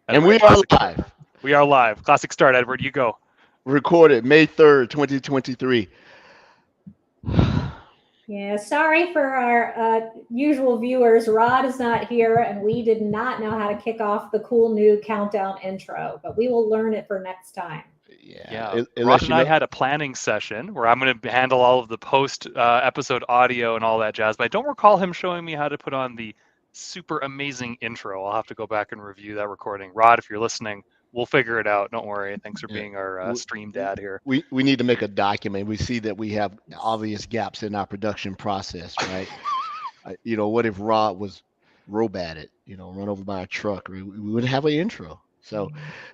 And we are live. We are live. Classic start, Edward. You go. Recorded May 3rd, 2023. Yeah, sorry for our usual viewers. Rod is not here, and we did not know how to kick off the cool new countdown intro, but we will learn it for next time. Yeah. Rod Unless and you I know. had a planning session where I'm going to handle all of the post episode audio and all that jazz, but I don't recall him showing me how to put on the super amazing intro. I'll have to go back and review that recording. Rod, if you're listening, we'll figure it out. Don't worry. Thanks for Yeah, being our stream dad here. we need to make a document. We see that we have obvious gaps in our production process, right? What if Rod was bad at, run over by a truck? We wouldn't have an intro. So,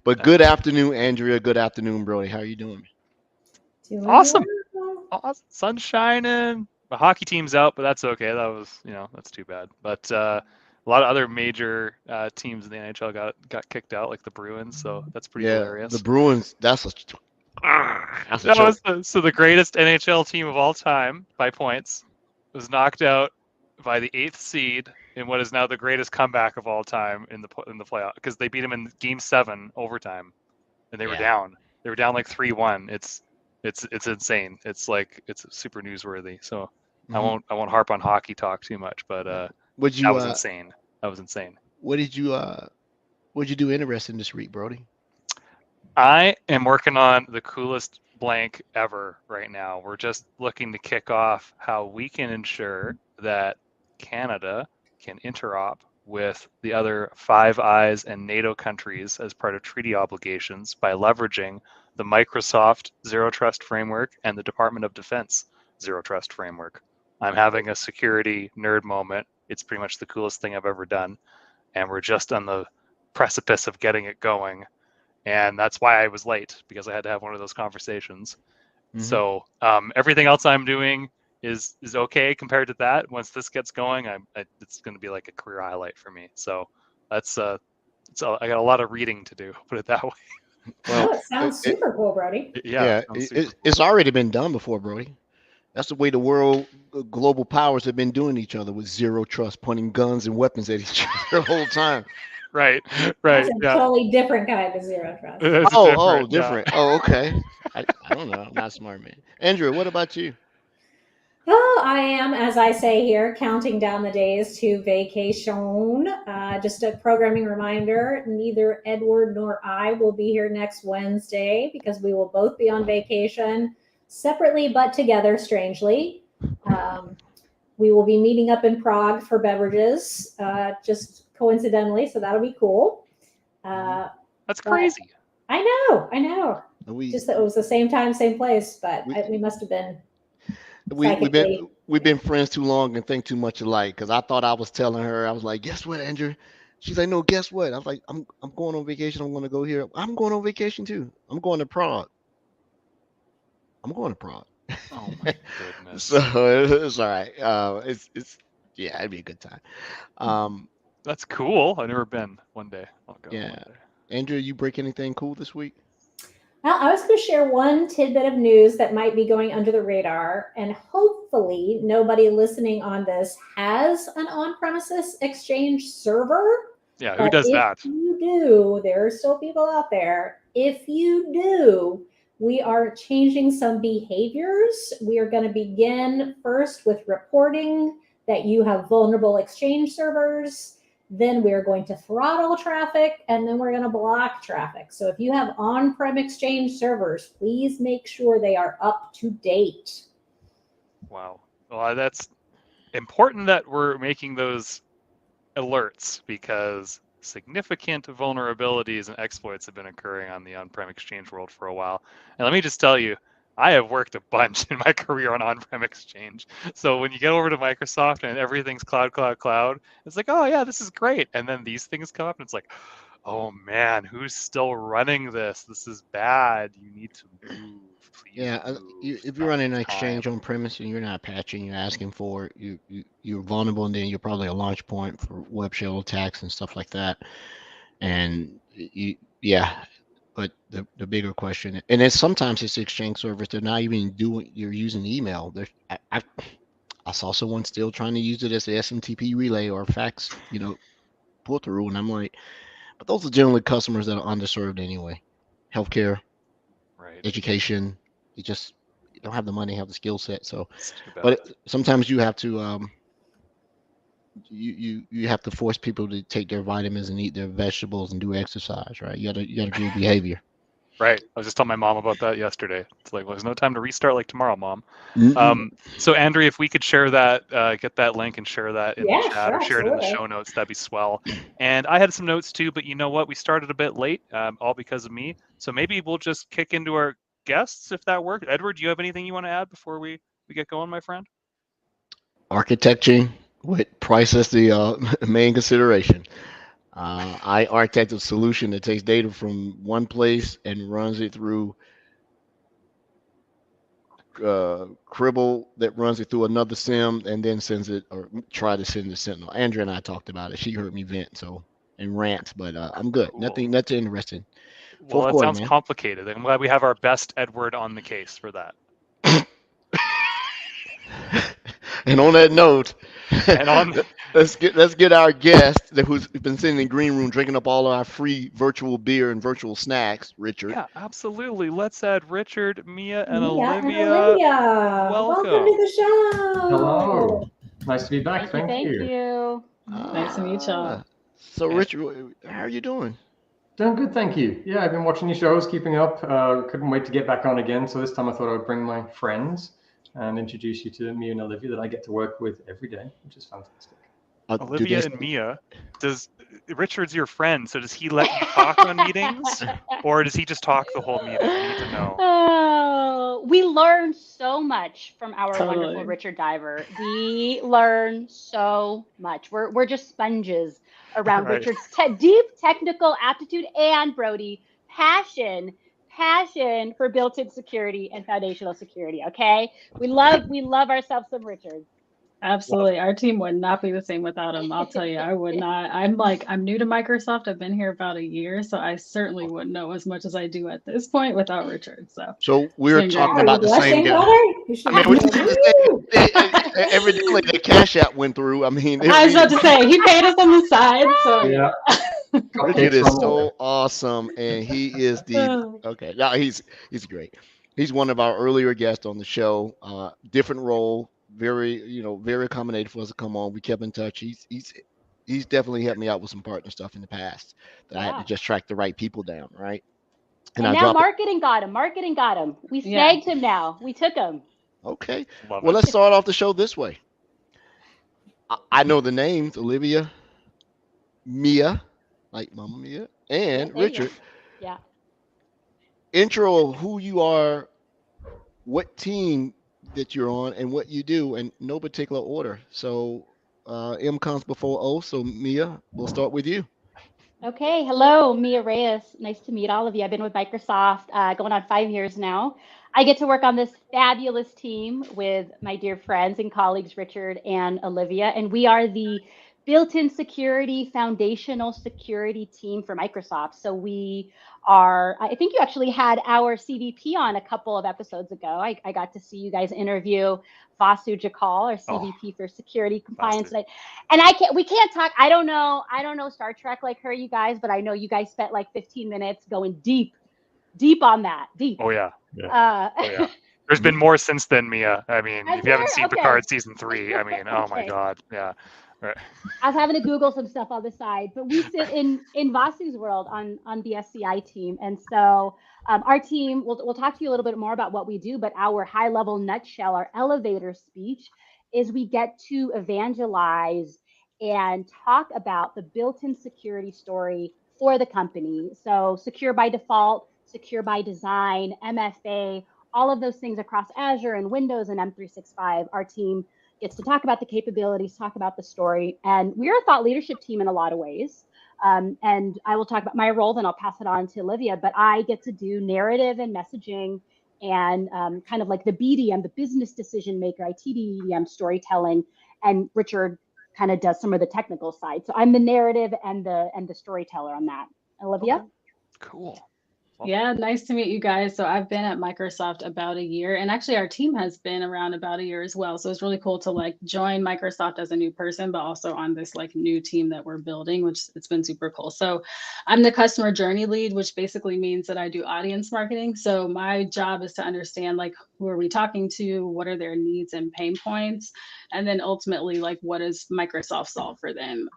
but good afternoon, Andrea. Good afternoon, Brody. How are you doing? Doing Awesome. well. Sun's shining. The hockey team's out, but that's okay. That was, that's too bad. But a lot of other major teams in the NHL got kicked out, like the Bruins. So that's pretty Yeah, the hilarious. Bruins. That's a That joke. was so the greatest NHL team of all time by points was knocked out by the 8th seed in what is now the greatest comeback of all time in the playoff, because they beat them in Game 7 overtime, and they were Yeah. down. They were down like 3-1. It's insane. It's super newsworthy. So I Mhm. won't harp on hockey talk too much, but Would that you was insane. That was insane. what did you what'd you do interesting this week, Brody? I am working on the coolest blank ever right now. We're just looking to kick off how we can ensure that Canada can interop with the other Five Eyes and NATO countries as part of treaty obligations by leveraging the Microsoft Zero Trust Framework and the Department of Defense Zero Trust Framework. I'm having a security nerd moment. It's pretty much the coolest thing I've ever done. And we're just on the precipice of getting it going, and that's why I was late, because I had to have one of those conversations. Mhm. So everything else I'm doing is okay compared to that. Once this gets going, it's going to be like a career highlight for me. So that's I got a lot of reading to do. Put it that way. Well, Oh, it sounds it, super cool, Brody. Yeah, yeah, sounds super it's cool. already been done before, Brody. That's the way the world, global powers have been doing each other, with zero trust, pointing guns and weapons at each other the whole time. Right, That's right. a Yeah, totally different kind of zero trust. it's Oh, different. Yeah. different. Oh, okay. I don't know. I'm not smart, man. Andrew, what about you? Oh, I am, as I say here, counting down the days to vacation. Just a programming reminder, neither Edward nor I will be here next Wednesday because we will both be on vacation separately but together, strangely. Um, we will be meeting up in Prague for beverages, just coincidentally, so that'll be cool. Uh, That's but crazy. I know. We Just that it was the same time, same place, but we we must have been we've been psychically. we've Yeah. been friends too long and think too much alike. Because I thought I was telling her, I was like, guess what, Andrew? She's like, no, guess what? I was like, I'm going on vacation. I'm going to go here. I'm going on vacation too. I'm going to Prague. I'm going to Prague. Oh my goodness. So it's all right. It's yeah, it'd be a good time. Um, That's cool. I've never been. One day I'll go. yeah. One day. Andrew, you break anything cool this week? Well, I was going to share one tidbit of news that might be going under the radar, and hopefully nobody listening on this has an on-premises Exchange server. Yeah, who But does if that? you do, there are still people out there. If you do, we are changing some behaviors. We are going to begin first with reporting that you have vulnerable Exchange servers. Then we're going to throttle traffic, and then we're going to block traffic. So if you have on-prem Exchange servers, please make sure they are up to date. Wow. Well, that's important that we're making those alerts, because significant vulnerabilities and exploits have been occurring on the on-prem Exchange world for a while. And let me just tell you, I have worked a bunch in my career on on-prem Exchange. So when you get over to Microsoft and everything's cloud, cloud, cloud, it's like, oh yeah, this is great. And then these things come up and it's like, oh man, who's still running this? This is bad. You need to move. Please Yeah, move. if you're Now's running the an time. exchange on premise and you're not patching, you're asking for it, you're vulnerable, and then you're probably a launch point for web shell attacks and stuff like that. And yeah, but the bigger question, and then sometimes it's exchange servers. They're not even doing. You're using email. I saw someone still trying to use it as a SMTP relay or fax, pull through, and I'm like, But those are generally customers that are underserved anyway. Healthcare, Right. education, you don't have the money, have the skill set. So, It's too bad. but sometimes you have to you have to force people to take their vitamins and eat their vegetables and do exercise, right? You gotta grow behavior. Right. I was just telling my mom about that yesterday. It's like, well, there's no time to restart like tomorrow, Mom. Mm-mm. So Andrea, if we could share that, get that link and share that in the Yeah, chat sure, or share it in the absolutely. show notes, that'd be swell. And I had some notes too, but you know what? We started a bit late, all because of me. So maybe we'll just kick into our guests if that works. Edward, do you have anything you want to add before we get going, my friend? Architecting with price as the main consideration. I architect a solution that takes data from one place and runs it through Cribble that runs it through another sim and then sends it or try to send the Sentinel. Andrea and I talked about it. She heard me vent and rant, but I'm good. Cool. Nothing interesting. Well, Fourth that quarter, sounds man. complicated. I'm glad we have our best Edward on the case for that. And on that note, And on let's get our guest who's been sitting in the green room drinking up all of our free virtual beer and virtual snacks, Richard. Yeah, absolutely. Let's add Richard, Mia, and Mia and Olivia. Olivia, welcome to Welcome. the show. Hello. Nice to be back. Thank you. Thank Thank you. you. Nice to meet y'all. So, And Richard, how are you doing? Doing good, thank you. Yeah, I've been watching your shows, keeping up. Couldn't wait to get back on again. So this time I thought I would bring my friends and introduce you to Mia and Olivia that I get to work with every day, which is fantastic. Do Olivia they, and Mia, does Richard's your friend? So does he let you talk on meetings, or does he just talk the whole meeting? We need to know. Oh, we learn so much from our Totally. wonderful Richard Diver. We learn so much. We're just sponges around Right. Richard's deep technical aptitude and Brody passion for built-in security and foundational security. Okay, we love ourselves some Richard. Absolutely. Our team would not be the same without him. I'll tell you, I would not. I'm new to Microsoft. I've been here about a year, so I certainly wouldn't know as much as I do at this point without Richard. So we're Same talking here. about the same Blushing, guy. brother? You should I mean, we be see like, the "Woo!" same. Evidently, the cash app went through. I mean, I was about to say he paid us on the side, so Yeah. Richard Cupcakes is from so awesome, and he is the okay. No, he's great. He's one of our earlier guests on the show. Different role, very accommodated for us to come on. We kept in touch. He's definitely helped me out with some partner stuff in the past that I had to Yeah. just track the right people down, right? And I now drop it. marketing got him. Marketing got him. We Yeah. snagged him now. We took him. Okay. Love Well, it. let's start off the show this way. I know the names Olivia, Mia, like Mama Mia, and Yeah, there you go. Richard. Yeah. Intro who you are, what team that you're on, and what you do, and no particular order. So M comes before O. So Mia, we'll start with you. Okay. Hello, Mia Reyes. Nice to meet all of you. I've been with Microsoft going on 5 years now. I get to work on this fabulous team with my dear friends and colleagues, Richard and Olivia, and we are the built-in security, foundational security team for Microsoft. So we are, I think you actually had our CVP on a couple of episodes ago. I got to see you guys interview Vasu Jakal, our CVP for security compliance. Vasu. And we can't talk. I don't know Star Trek like her, you guys, but I know you guys spent like 15 minutes going deep on that. Deep. Oh yeah. Uh, Oh yeah. There's been more since then, Mia. I mean, Has if you haven't there? seen Okay. Picard season 3, I mean, oh my Okay. God. Yeah. Right. I was having to Google some stuff on the side, but we sit in Vasu's world on the SCI team, and so our team. We'll talk to you a little bit more about what we do, but our high level nutshell, our elevator speech, is we get to evangelize and talk about the built-in security story for the company. So secure by default, secure by design, MFA, all of those things across Azure and Windows and M365. Our team gets to talk about the capabilities, talk about the story. And we're a thought leadership team in a lot of ways. And I will talk about my role, then I'll pass it on to Olivia. But I get to do narrative and messaging and kind of like the BDM, the business decision maker, ITDM storytelling. And Richard kind of does some of the technical side. So I'm the narrative and the storyteller on that. Olivia? Okay. Cool. Yeah, nice to meet you guys. So I've been at Microsoft about a year, and actually our team has been around about a year as well. So it's really cool to like join Microsoft as a new person, but also on this like new team that we're building, which it's been super cool. So I'm the customer journey lead, which basically means that I do audience marketing. So my job is to understand like who are we talking to, what are their needs and pain points, and then ultimately like what does Microsoft solve for them.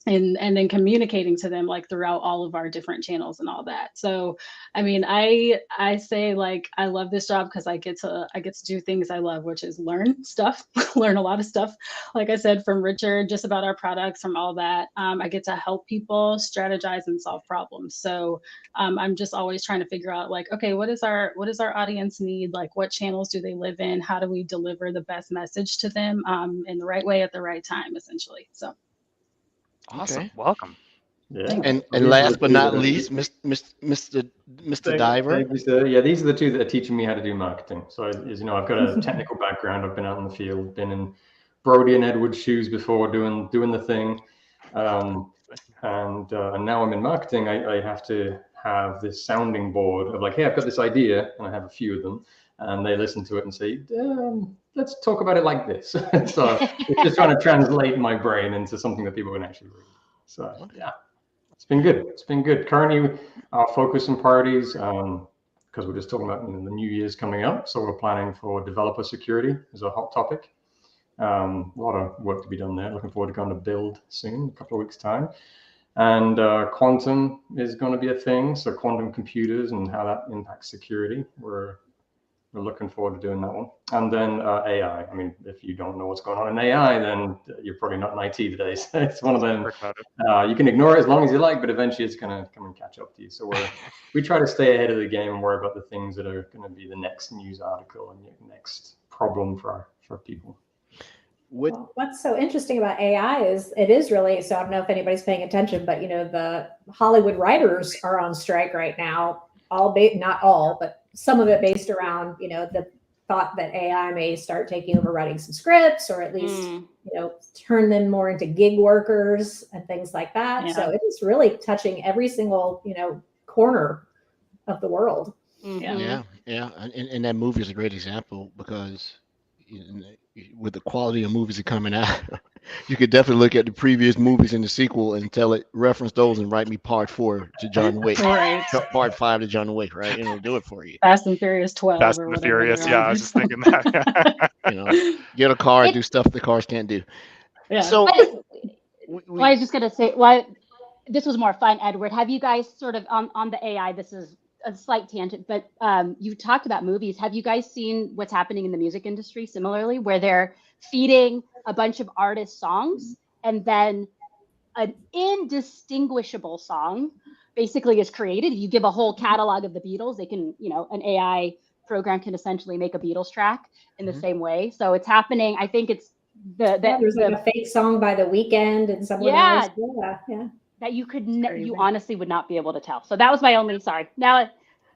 And then communicating to them like throughout all of our different channels and all that. So I mean, I say like I love this job because I get to do things I love, which is learn stuff, learn a lot of stuff, like I said, from Richard, just about our products, from all that. I get to help people strategize and solve problems. So I'm just always trying to figure out like, okay, what is our audience need? Like what channels do they live in? How do we deliver the best message to them in the right way at the right time, essentially? So Awesome. Okay. Welcome. Yeah. And These are last the but two not that are- least, Mr. Thank Diver. you, sir. Yeah, these are the two that are teaching me how to do marketing. So, as you know, I've got a technical background. I've been out in the field, been in Brody and Edward's shoes before, doing the thing, and now I'm in marketing. I have to have this sounding board of like, hey, I've got this idea, and I have a few of them, and they listen to it and say, let's talk about it like this. So it's just trying to translate my brain into something that people can actually read. So yeah. It's been good. It's been good. Currently, our focus and priorities, because we're just talking about the new year's coming up, so we're planning for developer security as a hot topic. A lot of work to be done there. Looking forward to going to build soon, a couple of weeks' time. And quantum is going to be a thing. So quantum computers and how that impacts security. We're looking forward to doing that one. And then AI. I mean, if you don't know what's going on in AI, then you're probably not in IT today. So it's one of them. You can ignore it as long as you like, but eventually it's going to come and catch up to you. So we try to stay ahead of the game and worry about the things that are going to be the next news article and the next problem for people. Well, what's so interesting about AI is it is really, so I don't know if anybody's paying attention, but the Hollywood writers are on strike right now, not all, but some of it based around, the thought that AI may start taking over writing some scripts, or at least, turn them more into gig workers and things like that. Yeah. So it is really touching every single, corner of the world. Yeah. And that movie is a great example because with the quality of movies that are coming out, you could definitely look at the previous movies and the sequel and tell it, reference those and write me part 4 to John Wick, Right. part 5 to John Wick, right? Do it for you. Fast and Furious 12 Fast or and the whatever. Furious. Yeah, I was just thinking that. Get a car and do stuff the cars can't do. Yeah. So I was just gonna say, this was more fun, Edward. Have you guys sort of on the AI? This is a slight tangent, but you talked about movies. Have you guys seen what's happening in the music industry similarly, where they're feeding a bunch of artists songs and then an indistinguishable song basically is created? You give a whole catalog of the Beatles, they can, an AI program can essentially make a Beatles track in the same way. So it's happening. I think it's there's like a fake song by The Weeknd and someone else. Yeah. That you could you honestly would not be able to tell. So that was my only now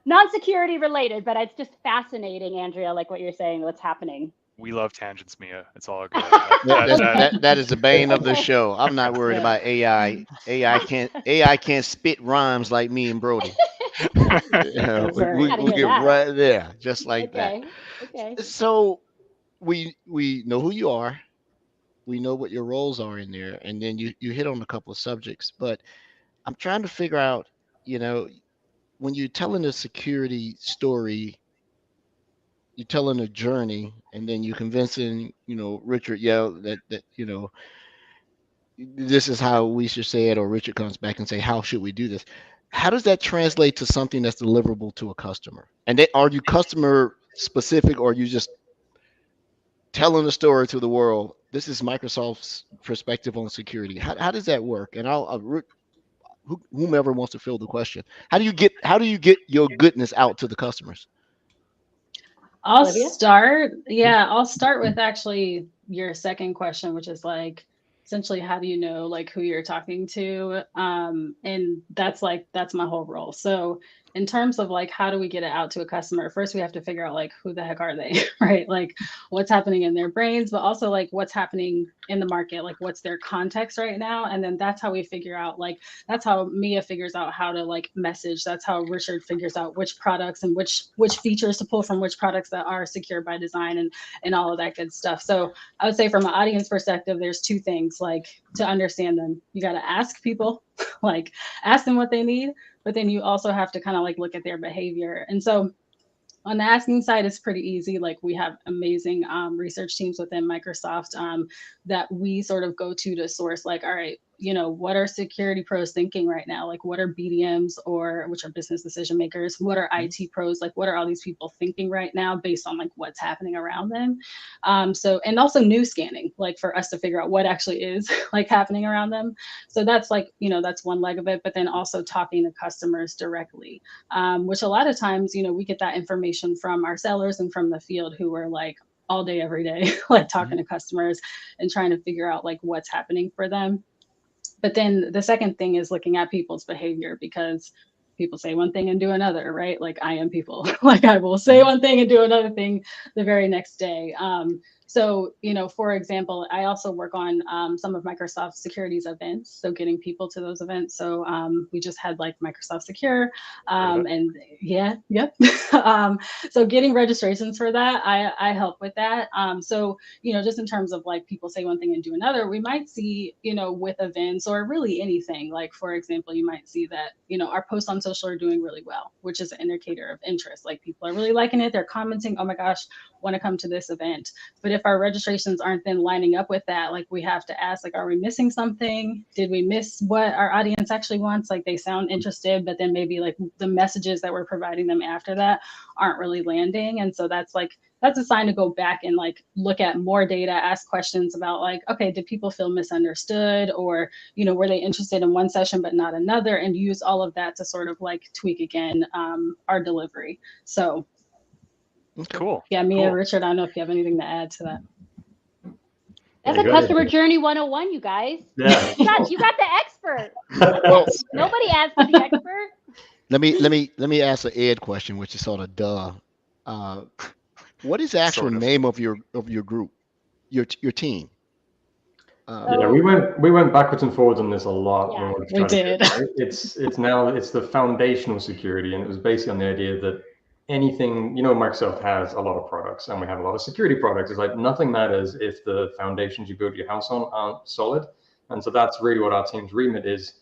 non-security related, but it's just fascinating, Andrea, like what you're saying, what's happening. We love tangents, Mia. It's all good. That is the bane of the show. I'm not worried about AI. AI can't spit rhymes like me and Brody. We get right there, just like that. Okay. So we know who you are. We know what your roles are in there, and then you hit on a couple of subjects. But I'm trying to figure out, when you're telling a security story, you're telling a journey, and then you're convincing, Richard, that this is how we should say it, or Richard comes back and say, how should we do this? How does that translate to something that's deliverable to a customer? And are you customer specific, or are you just telling the story to the world? This is Microsoft's perspective on security. How does that work? And whomever wants to fill the question, how do you get your goodness out to the customers? I'll start with actually your second question, which is like essentially how do you know like who you're talking to, and that's my whole role. So in terms of like, how do we get it out to a customer? First, we have to figure out like, who the heck are they, right? Like what's happening in their brains, but also like what's happening in the market, like what's their context right now. And then that's how we figure out, like, that's how Mia figures out how to like message. That's how Richard figures out which products and which features to pull from which products that are secure by design and all of that good stuff. So I would say from an audience perspective, there's two things, like to understand them. You got to ask people, like ask them what they need, but then you also have to kind of like look at their behavior. And so on the asking side, it's pretty easy. Like we have amazing research teams within Microsoft that we sort of go to source, like, all right, you know, what are security pros thinking right now? Like what are BDMs, or which are business decision makers? What are IT pros? Like what are all these people thinking right now based on like what's happening around them? So, and also news scanning, like for us to figure out what actually is like happening around them. So that's like, you know, that's one leg of it, but then also talking to customers directly, which a lot of times, you know, we get that information from our sellers and from the field who are like all day, every day, like talking to customers and trying to figure out like what's happening for them. But then the second thing is looking at people's behavior, because people say one thing and do another, right? Like I am people. Like I will say one thing and do another thing the very next day. So, you know, for example, I also work on some of Microsoft Security's events, so getting people to those events. So we just had like Microsoft Secure, and so getting registrations for that, I help with that. So, you know, just in terms of like people say one thing and do another, we might see, you know, with events or really anything, like for example, you might see that, you know, our posts on social are doing really well, which is an indicator of interest. Like people are really liking it. They're commenting, oh my gosh, want to come to this event. But if our registrations aren't then lining up with that, like we have to ask, like, are we missing something? Did we miss what our audience actually wants? Like they sound interested, but then maybe like the messages that we're providing them after that aren't really landing. And so that's a sign to go back and like look at more data, ask questions about like, okay, did people feel misunderstood, or, you know, were they interested in one session but not another, and use all of that to sort of like tweak again our delivery. So Cool. yeah, Mia, Cool. Richard, I don't know if you have anything to add to that. That's Yeah, a go ahead. customer journey 101, you guys. Yeah. You got the expert. Well, Nobody asked for the expert. let me ask an Ed question, which is sort of duh. What is the actual Sort of. name of your group, your team? Yeah, we went backwards and forwards on this a lot. Yeah, when we did. It's the foundational security, and it was based on the idea that anything, you know, Microsoft has a lot of products, and we have a lot of security products. It's like nothing matters if the foundations you build your house on aren't solid, and so that's really what our team's remit is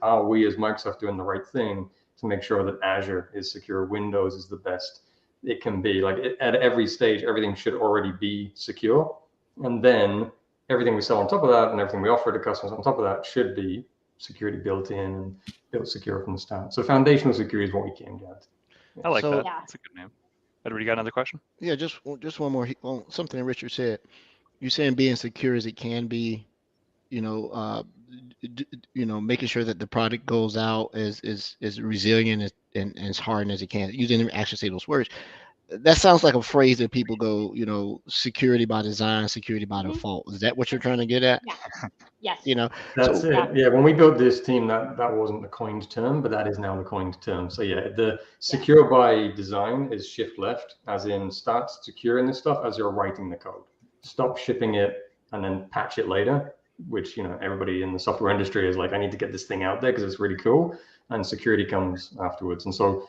are we as Microsoft doing the right thing to make sure that Azure is secure, Windows is the best it can be. Like at every stage, everything should already be secure, and then everything we sell on top of that and everything we offer to customers on top of that should be security built in and built secure from the start. So foundational security is what we came down to. I like So- that. Yeah. That's a good name. Edward, you got another question? Yeah, just one more. Something that Richard said. You're saying being secure as it can be, you know, making sure that the product goes out as resilient and as hardened as it can. You didn't actually say those words. That sounds like a phrase that people go, you know, security by design, security by default. Is that what you're trying to get at? Yeah. Yes. You know, That's so it. Yeah, when we built this team, that wasn't the coined term, but that is now the coined term. So yeah, the secure by design is shift left, as in start securing this stuff as you're writing the code. Stop shipping it and then patch it later, which, you know, everybody in the software industry is like, I need to get this thing out there because it's really cool, and security comes afterwards. And so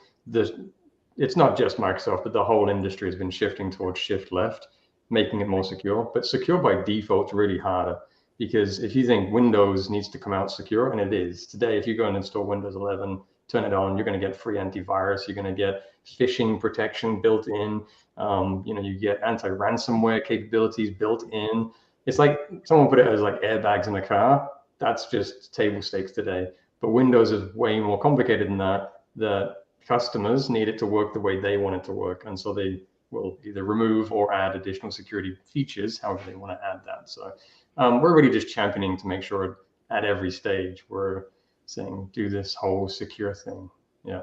it's not just Microsoft, but the whole industry has been shifting towards shift left, making it more secure. But secure by default is really harder, because if you think Windows needs to come out secure, and it is today, if you go and install Windows 11, turn it on, you're going to get free antivirus, you're going to get phishing protection built in, you know, you get anti-ransomware capabilities built in. It's like someone put it as like airbags in a car. That's just table stakes today. But Windows is way more complicated than that. The customers need it to work the way they want it to work, and so they will either remove or add additional security features however they want to add that. So we're really just championing to make sure at every stage we're saying do this whole secure thing. Yeah.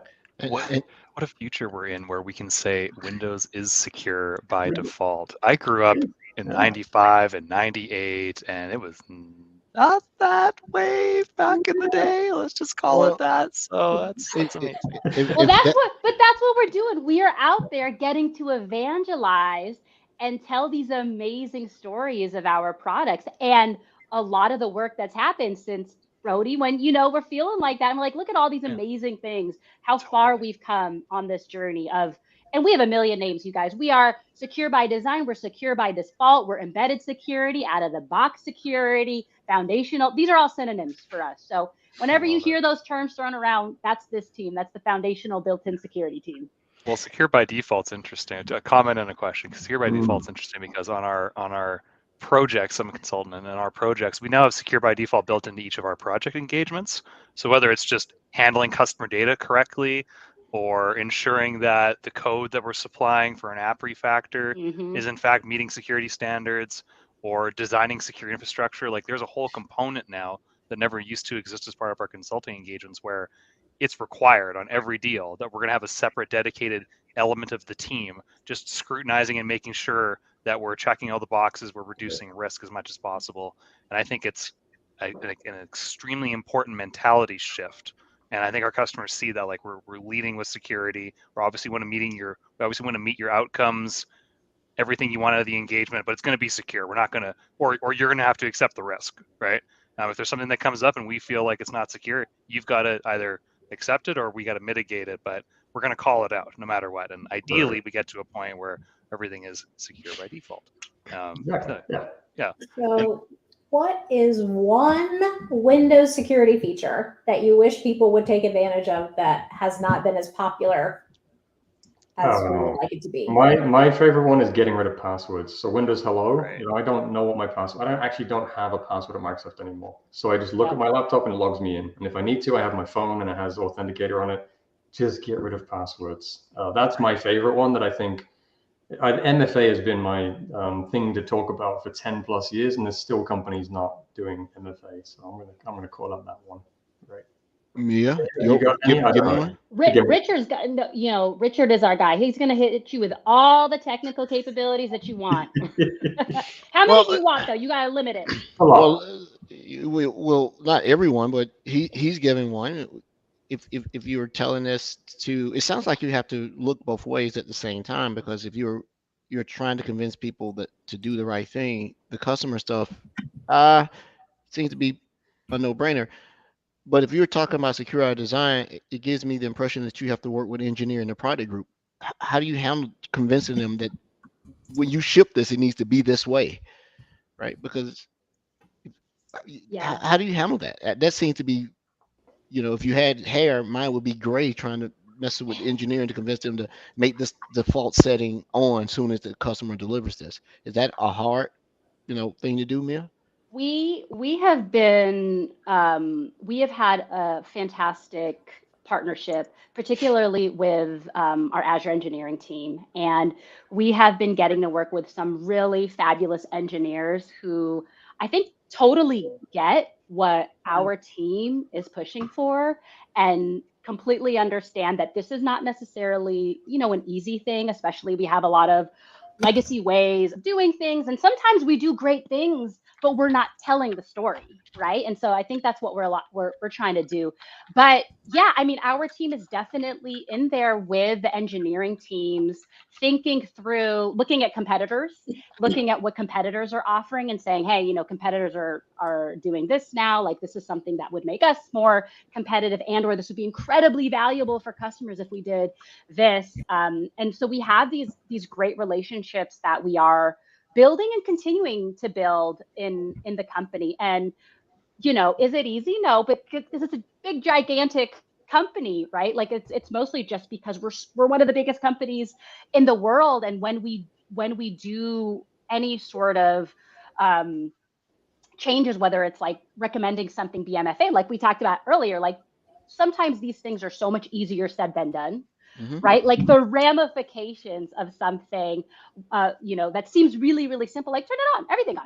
What a future we're in where we can say Windows is secure by default. I grew up in 95 and 98, and it was not that way back in the day. Let's just call Well, it that. So that's If, amazing. Well, if that, that's what we're doing. We are out there getting to evangelize and tell these amazing stories of our products. And a lot of the work that's happened since Brody, when we're feeling like that, I'm like, look at all these Yeah, amazing things, how far totally. we've come on this journey of, and we have a million names, you guys. We are secure by design, we're secure by default, we're embedded security, out of the box security, foundational. These are all synonyms for us. So I whenever you love it. hear those terms thrown around, that's this team. That's the foundational built-in security team. Well, secure by default's interesting. A comment and a question. Secure by Mm. default's interesting because on our projects, I'm a consultant, and in our projects, we now have secure by default built into each of our project engagements. So whether it's just handling customer data correctly, or ensuring that the code that we're supplying for an app refactor is in fact meeting security standards, or designing secure infrastructure, like there's a whole component now that never used to exist as part of our consulting engagements where it's required on every deal that we're going to have a separate dedicated element of the team just scrutinizing and making sure that we're checking all the boxes, we're reducing risk as much as possible. And I think it's an extremely important mentality shift. And I think our customers see that, like we're leading with security. We obviously want to meet your outcomes, everything you want out of the engagement, but it's going to be secure. We're not going to, or you're going to have to accept the risk, right? If there's something that comes up and we feel like it's not secure, you've got to either accept it or we got to mitigate it, but we're going to call it out no matter what. And ideally, we get to a point where everything is secure by default. Exactly. Yeah. Yeah. So, what is one Windows security feature that you wish people would take advantage of that has not been as popular as we would like it to be? My favorite one is getting rid of passwords. So Windows Hello, Right. I don't know what my password. I actually don't have a password at Microsoft anymore. So I just look Yep. at my laptop and it logs me in. And if I need to, I have my phone and it has Authenticator on it. Just get rid of passwords. That's my favorite one that I think. MFA has been my thing to talk about for 10 plus years, and there's still companies not doing MFA. So I'm gonna call out that one. Right. Mia, You got any? I give don't me know. one. Richard's got, Richard is our guy. He's going to hit you with all the technical capabilities that you want. How many do you want, though? You got to limit it. A lot. Well, well, not everyone, but he's giving one. If you were telling us to, it sounds like you have to look both ways at the same time, because if you're trying to convince people that to do the right thing, the customer stuff seems to be a no-brainer. But if you're talking about secure design, it gives me the impression that you have to work with engineer in the product group. How do you handle convincing them that when you ship this, it needs to be this way, right? Because Yeah. how do you handle that? That seems to be, if you had hair, mine would be gray, trying to mess with engineering to convince them to make this default setting on as soon as the customer delivers this. Is that a hard, thing to do, Mia? We have been we have had a fantastic partnership, particularly with our Azure engineering team, and we have been getting to work with some really fabulous engineers who I think totally get what our team is pushing for and completely understand that this is not necessarily an easy thing. Especially, we have a lot of legacy ways of doing things, and sometimes we do great things but we're not telling the story, right? And so I think that's what we're trying to do. But yeah, I mean, our team is definitely in there with the engineering teams, thinking through, looking at competitors, looking at what competitors are offering, and saying, hey, competitors are doing this now. Like, this is something that would make us more competitive, and/or this would be incredibly valuable for customers if we did this. And so we have these great relationships that we are building and continuing to build in the company. And is it easy? No, but this is a big gigantic company, right? Like, it's mostly just because we're one of the biggest companies in the world, and when we do any sort of changes, whether it's like recommending something BMFA, like we talked about earlier, like sometimes these things are so much easier said than done. Mm-hmm. Right? Like the ramifications of something, that seems really, really simple, like turn it on, everything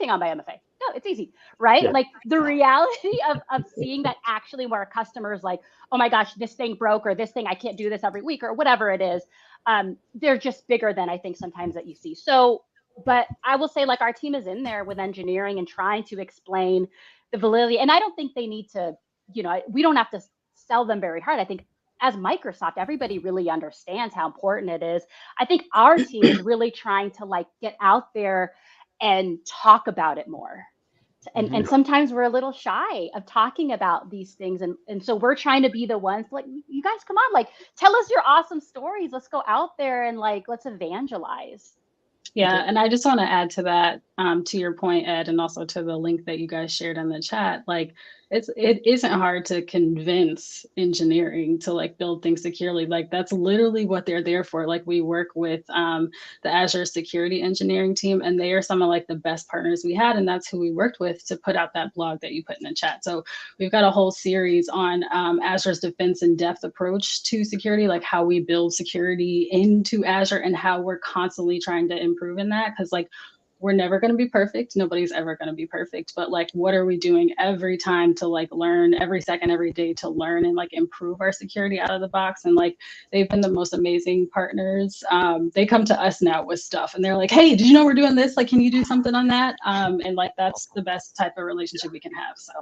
on by MFA. No, it's easy, right? Yeah. Like the reality of seeing that actually where a customer is like, oh my gosh, this thing broke, or this thing, I can't do this every week, or whatever it is. They're just bigger than I think sometimes that you see. So But I will say, like, our team is in there with engineering and trying to explain the validity. And I don't think they need to, we don't have to sell them very hard. I think as Microsoft, everybody really understands how important it is. I think our team is really trying to like get out there and talk about it more. And sometimes we're a little shy of talking about these things. And so we're trying to be the ones like, you guys, come on, like, tell us your awesome stories. Let's go out there and like, let's evangelize. Yeah, and I just want to add to that, to your point, Ed, and also to the link that you guys shared in the chat. Like, it isn't hard to convince engineering to like build things securely. Like, that's literally what they're there for. Like, we work with the Azure security engineering team, and they are some of like the best partners we had, and that's who we worked with to put out that blog that you put in the chat. So we've got a whole series on Azure's defense in depth approach to security, like how we build security into Azure and how we're constantly trying to improve in that, because like we're never going to be perfect. Nobody's ever going to be perfect. But like, what are we doing every time to like learn, every second, every day to learn and like improve our security out of the box? And like, they've been the most amazing partners. They come to us now with stuff and they're like, hey, did you know we're doing this? Like, can you do something on that? And like, that's the best type of relationship we can have. So.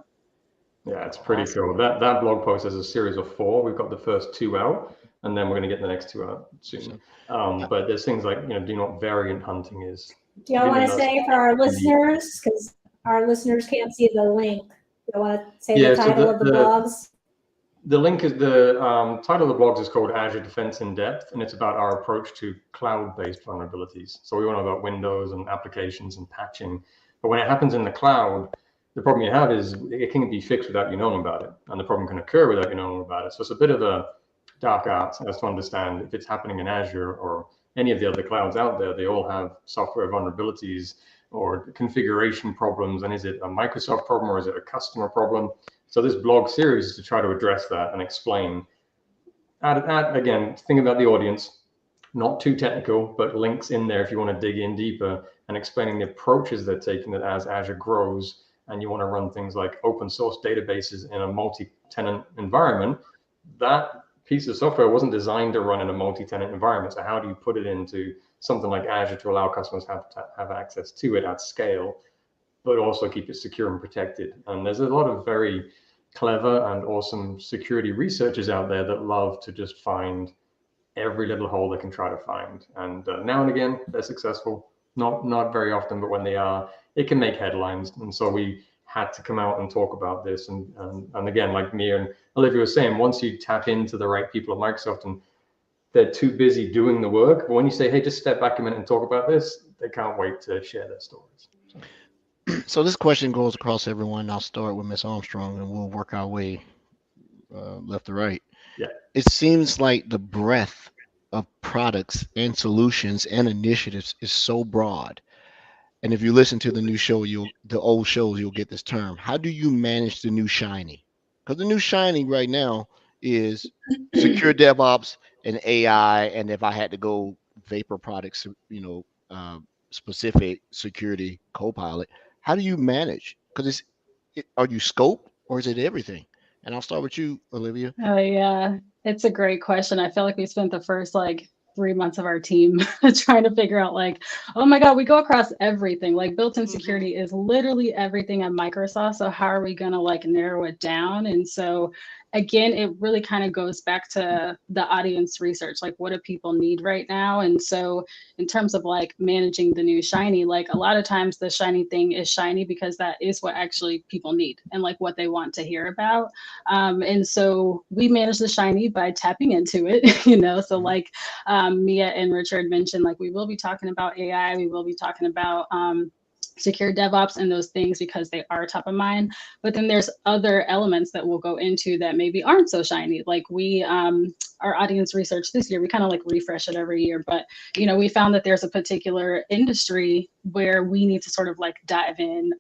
Yeah, it's pretty cool. That blog post is a series of 4. We've got the first 2 out, and then we're going to get the next 2 out soon. But there's things like, do not variant hunting is. Do y'all want to say for our listeners, because our listeners can't see the link, do you want to say the title of the blogs? The link is the title of the blogs is called Azure Defense in Depth, and it's about our approach to cloud-based vulnerabilities. So we want to know about Windows and applications and patching. But when it happens in the cloud, the problem you have is it can be fixed without you knowing about it, and the problem can occur without you knowing about it. So it's a bit of a dark art as to understand if it's happening in Azure or any of the other clouds out there. They all have software vulnerabilities or configuration problems, and is it a Microsoft problem or is it a customer problem? So this blog series is to try to address that and explain. Again, think about the audience, not too technical, but links in there if you want to dig in deeper, and explaining the approaches they're taking that as Azure grows and you want to run things like open source databases in a multi-tenant environment. That piece of software wasn't designed to run in a multi-tenant environment. So how do you put it into something like Azure to allow customers to have access to it at scale, but also keep it secure and protected? And there's a lot of very clever and awesome security researchers out there that love to just find every little hole they can try to find. And now and again, they're successful. Not very often, but when they are, it can make headlines. And so we had to come out and talk about this. And again, like Mia and Olivia was saying, once you tap into the right people at Microsoft and they're too busy doing the work, but when you say, hey, just step back a minute and talk about this, they can't wait to share their stories. So this question goes across everyone. I'll start with Ms. Armstrong and we'll work our way left to right. Yeah. It seems like the breadth of products and solutions and initiatives is so broad. And if you listen to the new show, the old shows, you'll get this term. How do you manage the new shiny? Because the new shiny right now is secure DevOps and AI. And if I had to go Vapor products, specific security Copilot, how do you manage? Because are you scope or is it everything? And I'll start with you, Olivia. Oh yeah, it's a great question. I feel like we spent the first like 3 months of our team trying to figure out like, oh my God, we go across everything. Like built-in security is literally everything at Microsoft. So how are we gonna like narrow it down? And so again, it really kind of goes back to the audience research, like what do people need right now? And so in terms of like managing the new shiny, like a lot of times the shiny thing is shiny because that is what actually people need and like what they want to hear about. And so we manage the shiny by tapping into it, so like Mia and Richard mentioned, like we will be talking about AI, we will be talking about secure DevOps and those things because they are top of mind. But then there's other elements that we'll go into that maybe aren't so shiny. Like we, our audience research this year, we kind of like refresh it every year. But, we found that there's a particular industry where we need to sort of like dive in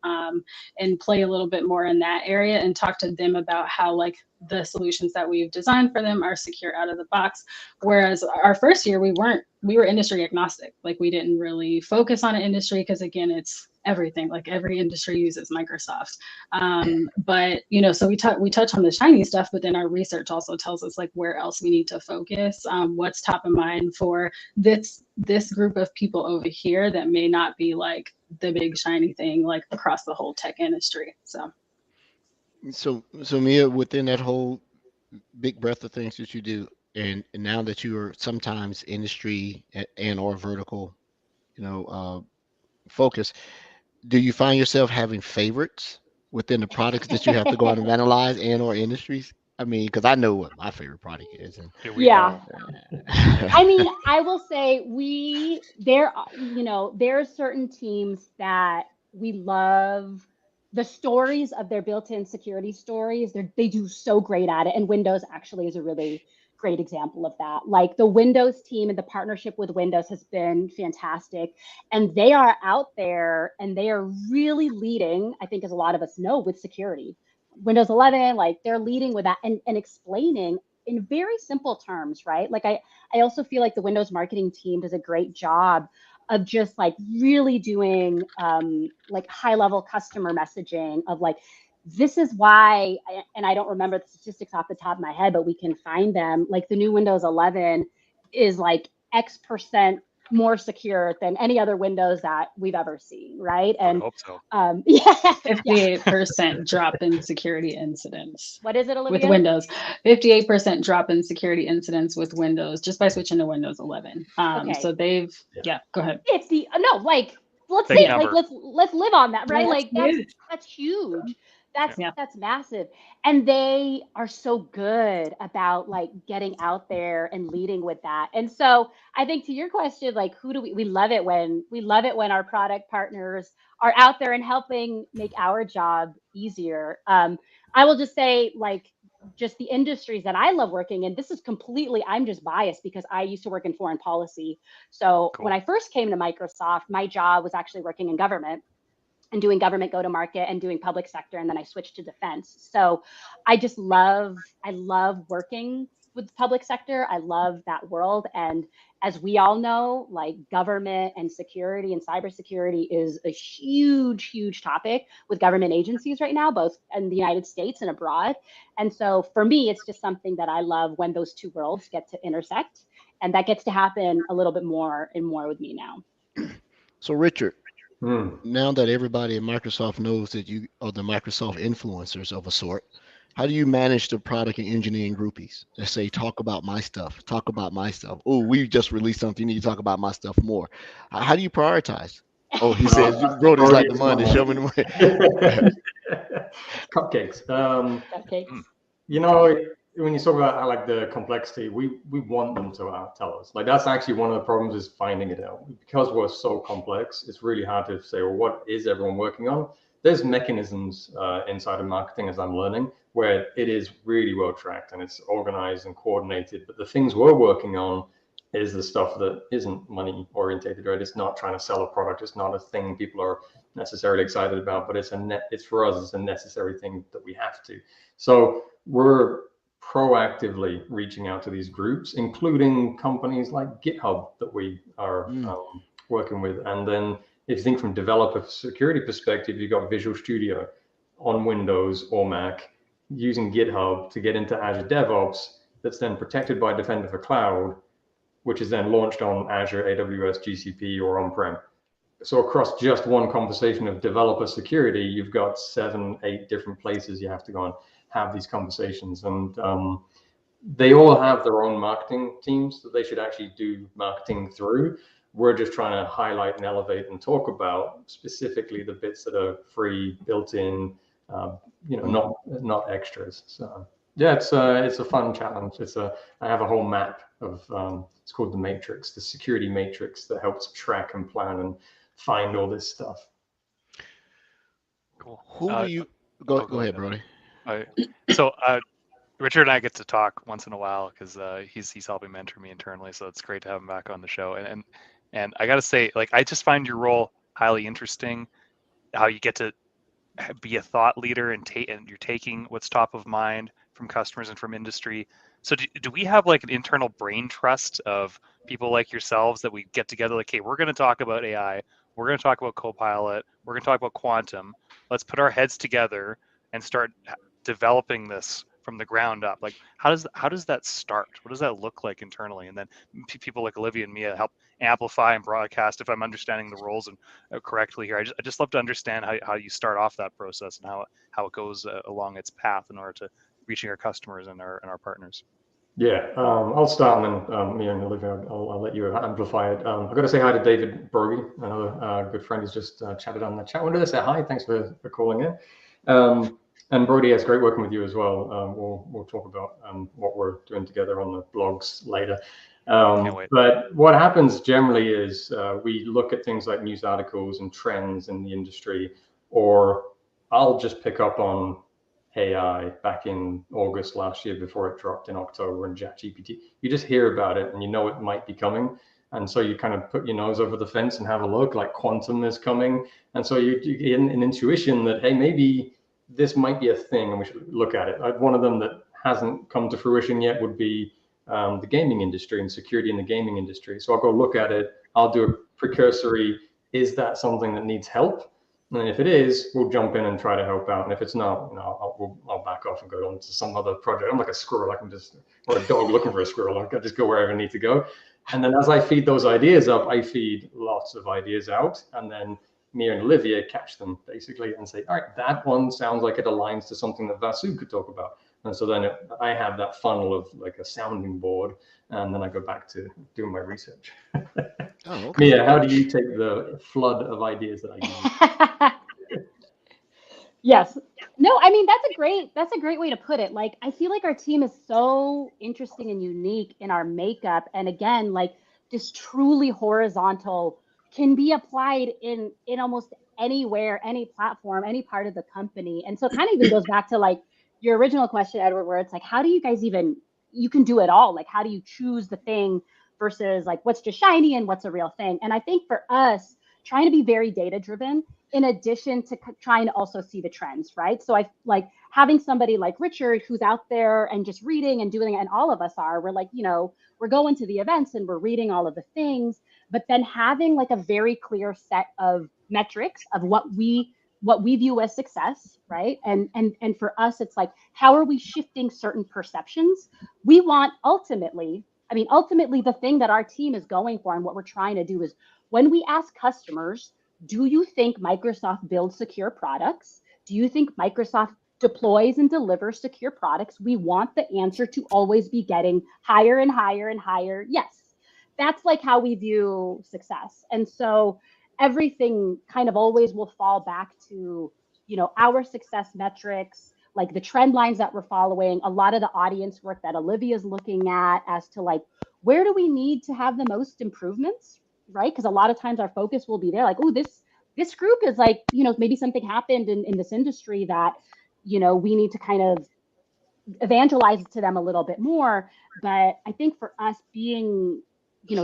and play a little bit more in that area and talk to them about how like the solutions that we've designed for them are secure out of the box. Whereas our first year, we were industry agnostic. Like we didn't really focus on an industry because again, it's everything. Like every industry uses Microsoft. But so we touch on the shiny stuff, but then our research also tells us like where else we need to focus, what's top of mind for this this group of people over here that may not be like the big shiny thing like across the whole tech industry. So Mia, within that whole big breadth of things that you do, and now that you are sometimes industry and or vertical, you know, focus, do you find yourself having favorites within the products that you have to go out and analyze and or industries? I mean, because I know what my favorite product is, and Do we Yeah. know? I mean, I will say there are certain teams that we love the stories of their built-in security stories. They do so great at it. And Windows actually is a really great example of that. Like the Windows team and the partnership with Windows has been fantastic. And they are out there and they are really leading, I think as a lot of us know, with security. Windows 11, like they're leading with that and explaining in very simple terms, right? Like I also feel like the Windows marketing team does a great job of just like really doing like high level customer messaging of like, this is why, and I don't remember the statistics off the top of my head, but we can find them. Like the new Windows 11 is like X% more secure than any other Windows that we've ever seen, right? I And hope so. yeah, 58% drop in security incidents what is it, with Olivia? Windows. 58% drop in security incidents with Windows just by switching to Windows 11. Okay. So they've, yeah, go ahead. 50, no, like let's Big say number. like let's live on that, right? Yeah, Like that's huge. Yeah. That's massive. And they are so good about like getting out there and leading with that. And so I think to your question, like who do we love it when our product partners are out there and helping make our job easier. I will just say like just the industries that I love working in, this is completely, I'm just biased because I used to work in foreign policy. So Cool. when I first came to Microsoft, my job was actually working in government and doing government go to market and doing public sector. And then I switched to defense. So I love working with the public sector. I love that world. And as we all know, like government and security and cybersecurity is a huge, huge topic with government agencies right now, both in the United States and abroad. And so for me, it's just something that I love when those two worlds get to intersect. And that gets to happen a little bit more and more with me now. so Richard, Hmm. now that everybody at Microsoft knows that you are the Microsoft influencers of a sort, how do you manage the product and engineering groupies that say, talk about my stuff, talk about my stuff? Oh, we just released something. You need to talk about my stuff more. How do you prioritize? Oh, he says, you wrote this like the money. Show me the money. Cupcakes. Cupcakes. You know, when you talk about like the complexity, we want them to tell us. Like that's actually one of the problems is finding it out. Because we're so complex, it's really hard to say, well, what is everyone working on? There's mechanisms inside of marketing, as I'm learning, where it is really well tracked and it's organized and coordinated. But the things we're working on is the stuff that isn't money orientated, right? It's not trying to sell a product. It's not a thing people are necessarily excited about, but it's for us, it's a necessary thing that we have to. So we're proactively reaching out to these groups, including companies like GitHub that we are working with. And then if you think from developer security perspective, you've got Visual Studio on Windows or Mac using GitHub to get into Azure DevOps that's then protected by Defender for Cloud, which is then launched on Azure, AWS, GCP, or on-prem. So across just one conversation of developer security, you've got 7, 8 different places you have to go and have these conversations. And they all have their own marketing teams that they should actually do marketing through. We're just trying to highlight and elevate and talk about specifically the bits that are free, built in, not extras. So yeah, it's a fun challenge. I have a whole map of it's called the matrix, the security matrix that helps track and plan and find all this stuff. Cool. Who do you go ahead, Brody? So Richard and I get to talk once in a while because he's helping mentor me internally, so it's great to have him back on the show. And I got to say, like, I just find your role highly interesting. How you get to be a thought leader and you're taking what's top of mind from customers and from industry. So do we have like an internal brain trust of people like yourselves that we get together like, hey, we're going to talk about AI, we're going to talk about Copilot, we're going to talk about quantum. Let's put our heads together and start developing this from the ground up? Like, how does that start? What does that look like internally? And then people like Olivia and Mia help amplify and broadcast, if I'm understanding the roles and correctly here. I just love to understand how you start off that process and how it goes along its path in order to reaching our customers and our partners. Yeah, I'll start, and then Mia and Olivia, I'll let you amplify it. I've got to say hi to David Brody, another good friend who's just chatted on the chat window. Say hi, thanks for calling in. And Brody, it's great working with you as well. We'll talk about what we're doing together on the blogs later. Can't wait. But what happens generally is we look at things like news articles and trends in the industry, or I'll just pick up on AI back in August last year before it dropped in October, and ChatGPT. You just hear about it and you know it might be coming. And so you kind of put your nose over the fence and have a look, like quantum is coming. And so you get an intuition that, hey, maybe this might be a thing and we should look at it. One of them that hasn't come to fruition yet would be the gaming industry and security in the gaming industry. So I'll go look at it. I'll do a precursory, is that something that needs help? And if it is, we'll jump in and try to help out. And if it's not, I'll back off and go on to some other project. I'm like a squirrel. I can just, or a dog looking for a squirrel. I can just go wherever I need to go. And then as I feed those ideas up, I feed lots of ideas out. And then Mia and Olivia catch them basically and say, all right, that one sounds like it aligns to something that Vasu could talk about. And so then I have that funnel of like a sounding board, and then I go back to doing my research. Oh, okay. Mia, how do you take the flood of ideas that I give you? Yes. No, I mean that's a great way to put it. Like I feel like our team is so interesting and unique in our makeup. And again, like this truly horizontal can be applied in almost anywhere, any platform, any part of the company. And so it kind of even goes back to like your original question, Edward, where it's like, how do you guys even, you can do it all. Like how do you choose the thing versus like what's just shiny and what's a real thing? And I think for us, trying to be very data driven in addition to trying to also see the trends, right? So I like having somebody like Richard who's out there and just reading and doing it, and all of us are, we're like, we're going to the events and we're reading all of the things, but then having like a very clear set of metrics of what we view as success, right? And for us, it's like, how are we shifting certain perceptions? We want ultimately the thing that our team is going for and what we're trying to do is when we ask customers, do you think Microsoft builds secure products? Do you think Microsoft deploys and delivers secure products? We want the answer to always be getting higher and higher and higher. Yes, that's like how we view success. And so everything kind of always will fall back to, our success metrics, like the trend lines that we're following, a lot of the audience work that Olivia's looking at as to like, where do we need to have the most improvements, right? Because a lot of times our focus will be there, like, oh, this group is like, maybe something happened in this industry that, we need to kind of evangelize to them a little bit more. But I think for us being,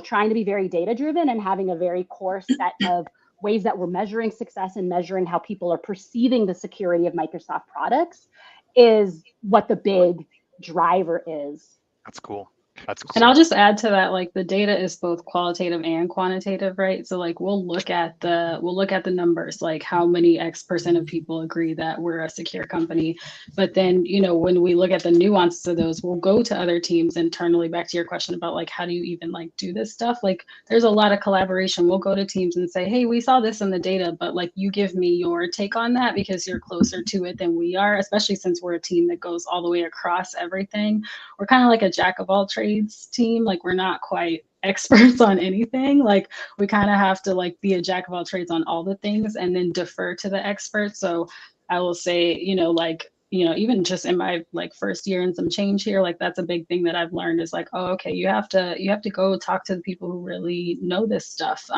trying to be very data driven and having a very core set of ways that we're measuring success and measuring how people are perceiving the security of Microsoft products is what the big driver is. That's cool. That's cool. And I'll just add to that, like the data is both qualitative and quantitative, right? So like we'll look at the numbers, like how many X% of people agree that we're a secure company. But then, when we look at the nuances of those, we'll go to other teams internally, back to your question about like, how do you even like do this stuff? Like there's a lot of collaboration. We'll go to teams and say, hey, we saw this in the data, but like you give me your take on that because you're closer to it than we are, especially since we're a team that goes all the way across everything. We're kind of like a jack of all trades team. Like we're not quite experts on anything. Like we kind of have to like be a jack of all trades on all the things and then defer to the experts. So I will say, even just in my like first year and some change here, like that's a big thing that I've learned is like, oh, okay, you have to go talk to the people who really know this stuff.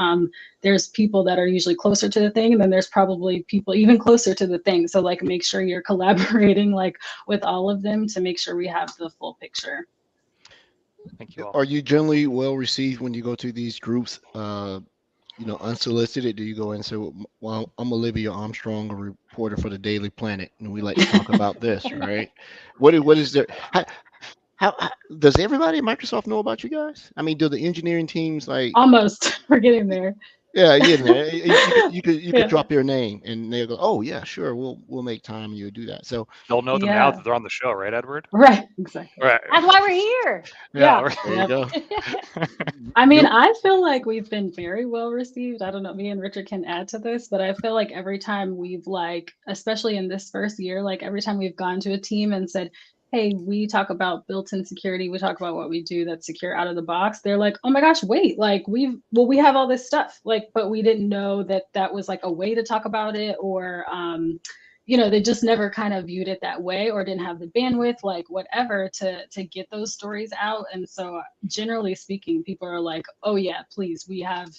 There's people that are usually closer to the thing, and then there's probably people even closer to the thing. So like make sure you're collaborating like with all of them to make sure we have the full picture. Thank you all. Are you generally well received when you go to these groups, unsolicited? Do you go and say, well, I'm Olivia Armstrong, a reporter for the Daily Planet, and we like to talk about this, right? What is there? How does everybody at Microsoft know about you guys? I mean, do the engineering teams like? Almost, we're getting there. Yeah, get in there. You could Yeah. drop your name, and they'll go, "Oh yeah, sure, we'll make time, and you'll do that." So They'll know them now Yeah. that they're on the show, right, Edward? Right. Exactly. Right. That's why we're here. Yeah. Yeah. there you Yep. go. I mean, You- I feel like we've been very well received. I don't know, me and Richard can add to this, but I feel like every time we've like, especially in this first year, like every time we've gone to a team and said, hey, we talk about built-in security, we talk about what we do that's secure out of the box, they're like, oh my gosh, wait, like we have all this stuff, like, but we didn't know that that was like a way to talk about it, or they just never kind of viewed it that way, or didn't have the bandwidth, like whatever, to get those stories out. And so generally speaking, people are like, oh yeah, please, we have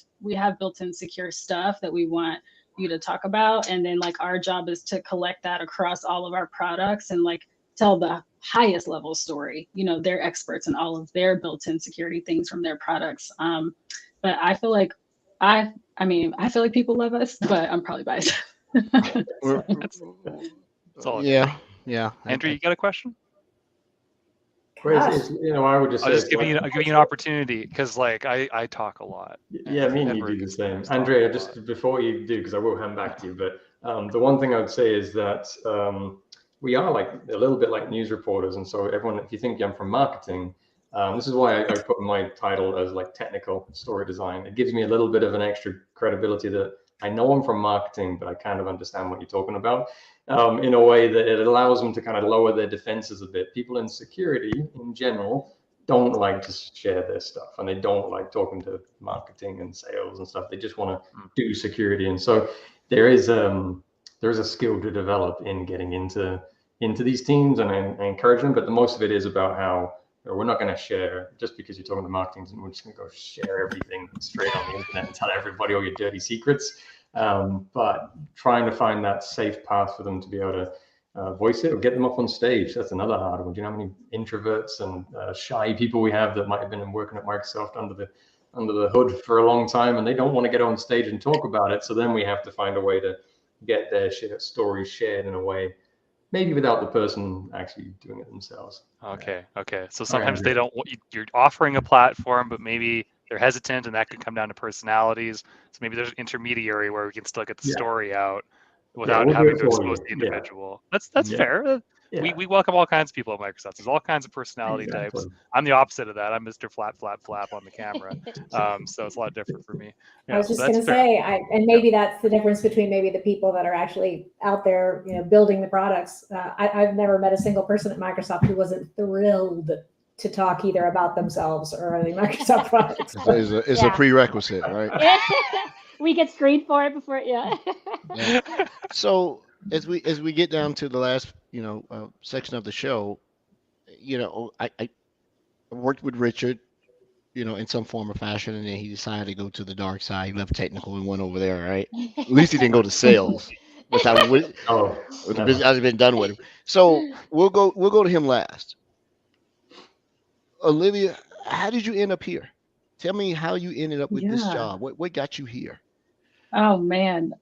built-in secure stuff that we want you to talk about. And then like our job is to collect that across all of our products and like tell the highest level story. They're experts in all of their built-in security things from their products. But I feel like I feel like people love us, but I'm probably biased. we're- That's all good. yeah. Andrew, you got a question? Whereas, Gosh. I would just I'll say just it's giving like, you an opportunity because like I talk a lot. yeah, me and you Edward do the can same. sometimes talk Andrea, a just lot. before you do, because I will hand back to you, but the one thing I would say is that we are like a little bit like news reporters. And so everyone, if you think I'm from marketing, this is why I put my title as like technical story design. It gives me a little bit of an extra credibility that I know I'm from marketing, but I kind of understand what you're talking about in a way that it allows them to kind of lower their defenses a bit. People in security in general don't like to share their stuff, and they don't like talking to marketing and sales and stuff. They just want to do security. And so there is a skill to develop in getting into these teams, and I encourage them. But the most of it is about how we're not going to share just because you're talking to marketing, and we're just going to go share everything straight on the internet and tell everybody all your dirty secrets. But trying to find that safe path for them to be able to voice it or get them up on stage. That's another hard one. Do you know how many introverts and shy people we have that might have been working at Microsoft under the hood for a long time, and they don't want to get on stage and talk about it. So then we have to find a way to get their stories shared in a way, maybe without the person actually doing it themselves. Okay. So Sorry, sometimes Andrew. they don't. You're offering a platform, but maybe they're hesitant, and that could come down to personalities. So maybe there's an intermediary where we can still get the Yeah. story out Yeah, without we'll do having it to for expose you. the Yeah. individual. That's Yeah. fair. Yeah. We welcome all kinds of people at Microsoft. There's all kinds of personality types. Exactly. I'm the opposite of that. I'm Mr. Flap on the camera. So it's a lot different for me. I Yeah, was just that's going to fair. say, and maybe that's the difference between maybe the people that are actually out there, building the products. I've never met a single person at Microsoft who wasn't thrilled to talk either about themselves or the Microsoft products. It's a Yeah. prerequisite, right? We get screened for it before, yeah. Yeah. So as we get down to the last section of the show, I worked with Richard, in some form or fashion, and then he decided to go to the dark side. He left technical and went over there, right? At least he didn't go to sales. Oh, With the never. business, I've been done with him. So we'll go to him last. Olivia, how did you end up here? Tell me how you ended up with this Yeah. job. What got you here? Oh man.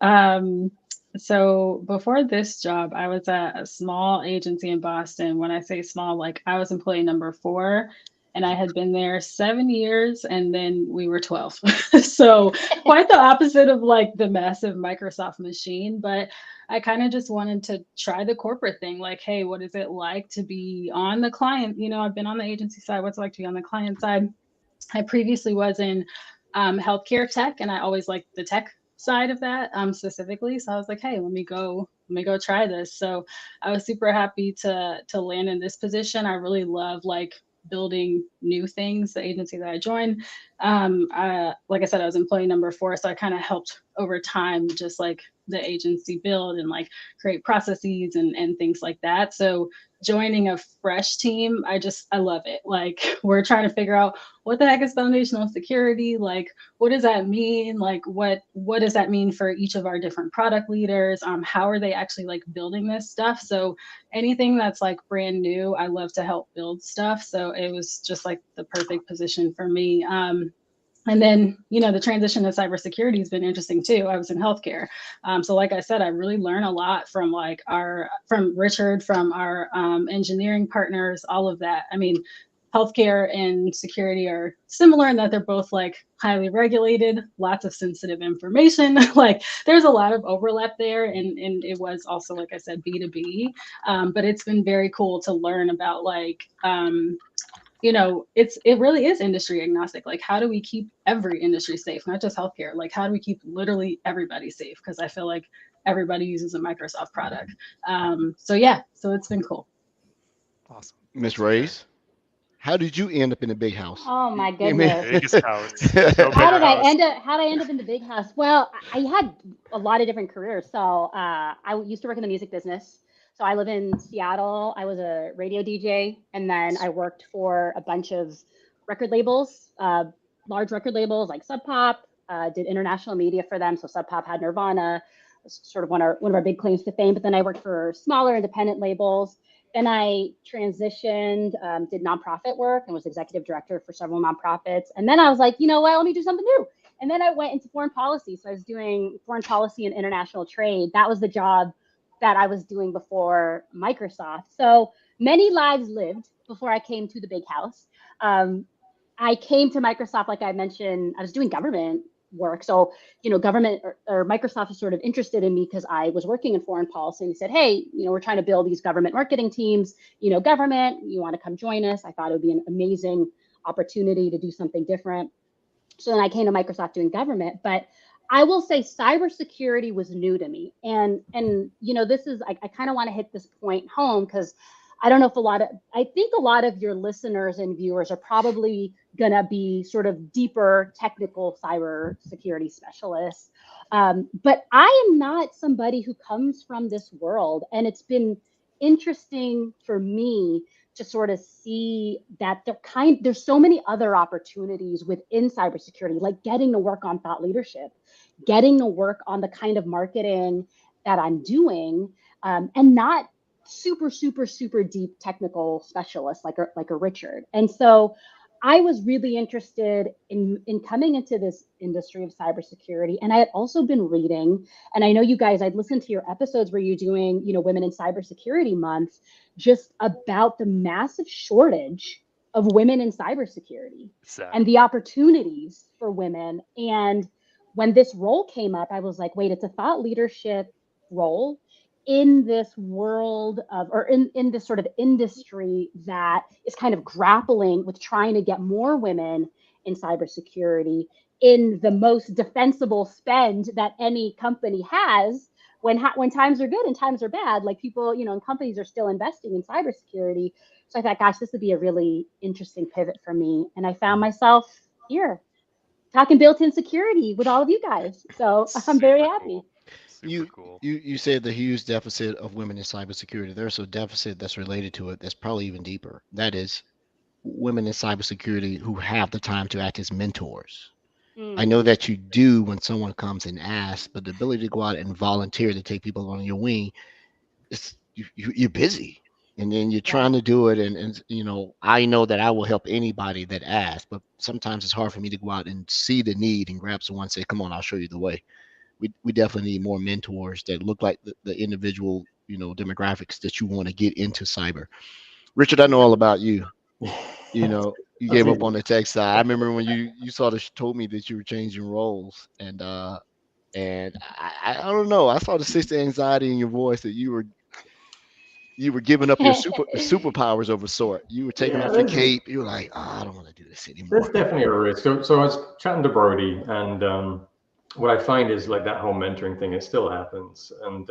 So before this job, I was at a small agency in Boston. When I say small, like I was employee number 4, and I had been there 7 years, and then we were 12. So quite the opposite of like the massive Microsoft machine. But I kind of just wanted to try the corporate thing. Like, hey, what is it like to be on the client? I've been on the agency side. What's it like to be on the client side? I previously was in healthcare tech, and I always liked the tech side of that specifically. So I was like, hey, let me go try this. So I was super happy to land in this position. I really love like building new things. The agency that I joined, like I said, I was employee number 4, so I kind of helped over time, just like the agency build and like create processes and things like that. So joining a fresh team, I love it. Like we're trying to figure out what the heck is foundational security, like what does that mean, like what does that mean for each of our different product leaders, how are they actually like building this stuff. So anything that's like brand new, I love to help build stuff. So it was just like the perfect position for me. And then, the transition to cybersecurity has been interesting too. I was in healthcare. So like I said, I really learn a lot from from Richard, from our engineering partners, all of that. I mean, healthcare and security are similar in that they're both like highly regulated, lots of sensitive information. Like there's a lot of overlap there, and it was also, like I said, B2B. But it's been very cool to learn about like it really is industry agnostic. Like, how do we keep every industry safe, not just healthcare? Like, how do we keep literally everybody safe? Because I feel like everybody uses a Microsoft product. So it's been cool. Awesome. Miss Reyes, how did you end up in the big house? Oh my I mean- goodness. Biggest house. No How bigger did I house. end up? How did I end up in the big house? Well, I had a lot of different careers. So I used to work in the music business. So I live in Seattle. I was a radio DJ, and then I worked for a bunch of record labels, large record labels like Sub Pop. Did international media for them. So Sub Pop had Nirvana, was sort of one of our big claims to fame. But then I worked for smaller independent labels. Then I transitioned, did nonprofit work, and was executive director for several nonprofits. And then I was like, you know what, let me do something new. And then I went into foreign policy. So I was doing foreign policy and international trade. That was the job that I was doing before Microsoft. So many lives lived before I came to the big house. I came to Microsoft, like I mentioned, I was doing government work. So, government or Microsoft was sort of interested in me because I was working in foreign policy, and he said, hey, we're trying to build these government marketing teams, government, you want to come join us? I thought it would be an amazing opportunity to do something different. So then I came to Microsoft doing government, but I will say cybersecurity was new to me. And this is, I kind of want to hit this point home because I don't know if I think a lot of your listeners and viewers are probably going to be sort of deeper technical cybersecurity specialists. But I am not somebody who comes from this world. And it's been interesting for me to sort of see that there's so many other opportunities within cybersecurity, like getting to work on thought leadership, getting to work on the kind of marketing that I'm doing, and not super, super, super deep technical specialists like a Richard. And so I was really interested in coming into this industry of cybersecurity. And I had also been reading, and I know you guys, I'd listened to your episodes where you're doing, Women in Cybersecurity Month, just about the massive shortage of women in cybersecurity and the opportunities for women. And when this role came up, I was like, wait, it's a thought leadership role in this world of, or in this sort of industry that is kind of grappling with trying to get more women in cybersecurity in the most defensible spend that any company has when times are good and times are bad. Like people, and companies are still investing in cybersecurity. So I thought, gosh, this would be a really interesting pivot for me. And I found myself here talking built-in security with all of you guys. So I'm very happy. Super cool. You said the huge deficit of women in cybersecurity. There's a deficit that's related to it that's probably even deeper. That is women in cybersecurity who have the time to act as mentors. I know that you do when someone comes and asks, but the ability to go out and volunteer to take people on your wing, you're busy. And then you're trying to do it. And I know that I will help anybody that asks, but sometimes it's hard for me to go out and see the need and grab someone and say, come on, I'll show you the way. We definitely need more mentors that look like the individual, demographics that you want to get into cyber. Richard, I know all about you. You gave up on the tech side. I remember when you sort of told me that you were changing roles, and I don't know. I saw the sister anxiety in your voice that you were giving up your superpowers of a sort. You were taking off your cape. You were like, oh, I don't want to do this anymore. There's definitely a risk. So I was chatting to Brody, and what I find is like that whole mentoring thing, it still happens. And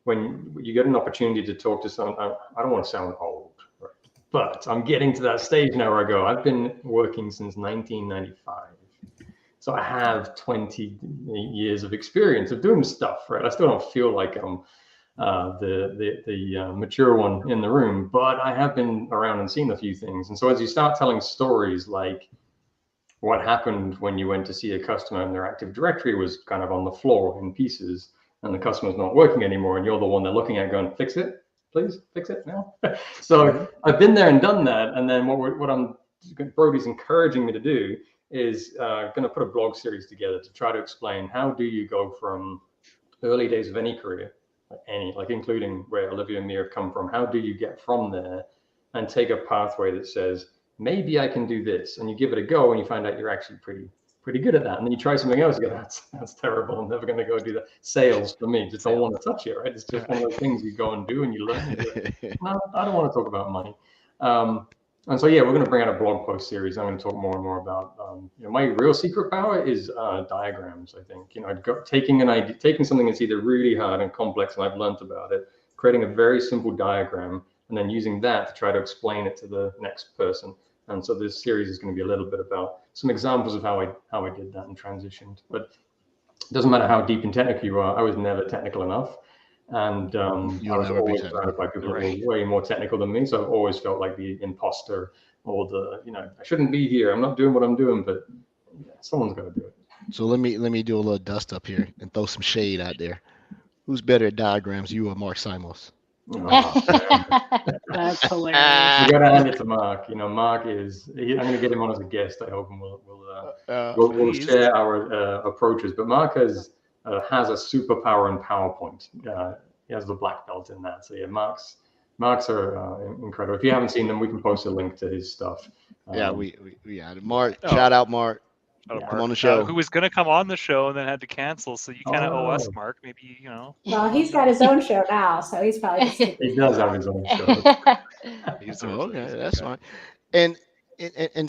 when you get an opportunity to talk to someone, I don't want to sound old, right? But I'm getting to that stage now where I go, I've been working since 1995. So I have 20 years of experience of doing stuff, right? I still don't feel like I'm the mature one in the room, but I have been around and seen a few things. And so as you start telling stories like what happened when you went to see a customer and their Active Directory was kind of on the floor in pieces and the customer's not working anymore, and you're the one they're looking at going, fix it, please, fix it now. So I've been there and done that. And then Brody's encouraging me to do is going to put a blog series together to try to explain how do you go from early days of any career, like including where Olivia and Mia have come from, how do you get from there and take a pathway that says, maybe I can do this, and you give it a go, and you find out you're actually pretty good at that, and then you try something else, you go, that's terrible, I'm never going to go do that. Sales for me, just don't want to touch it, right? It's just one of those things you go and do, and you learn, and you're like, no, I don't want to talk about money. And so, yeah, we're going to bring out a blog post series. I'm going to talk more and more about, my real secret power is diagrams. I think, taking an idea, taking something that's either really hard and complex, and I've learned about it, creating a very simple diagram, and then using that to try to explain it to the next person. And so this series is going to be a little bit about some examples of how I did that and transitioned. But it doesn't matter how deep and technical you are. I was never technical enough. And I was always surrounded by people who were way more technical than me. So I've always felt like the imposter, or the, I shouldn't be here. I'm not doing what I'm doing, but someone's got to do it. So let me do a little dust up here and throw some shade out there. Who's better at diagrams, you or Mark Simos? That's hilarious. You got to hand it to Mark. Mark is. I'm going to get him on as a guest. I hope, and we'll share our approaches. But Mark has a superpower in PowerPoint. He has the black belt in that. So yeah, Mark's are incredible. If you haven't seen them, we can post a link to his stuff. Yeah, Mark. Shout out Mark. Come on the show. Who was going to come on the show and then had to cancel, so you kind of owe us, Mark. Maybe, Well, he's got his own show now, so he's probably just he does have his own show. Okay, that's fine. And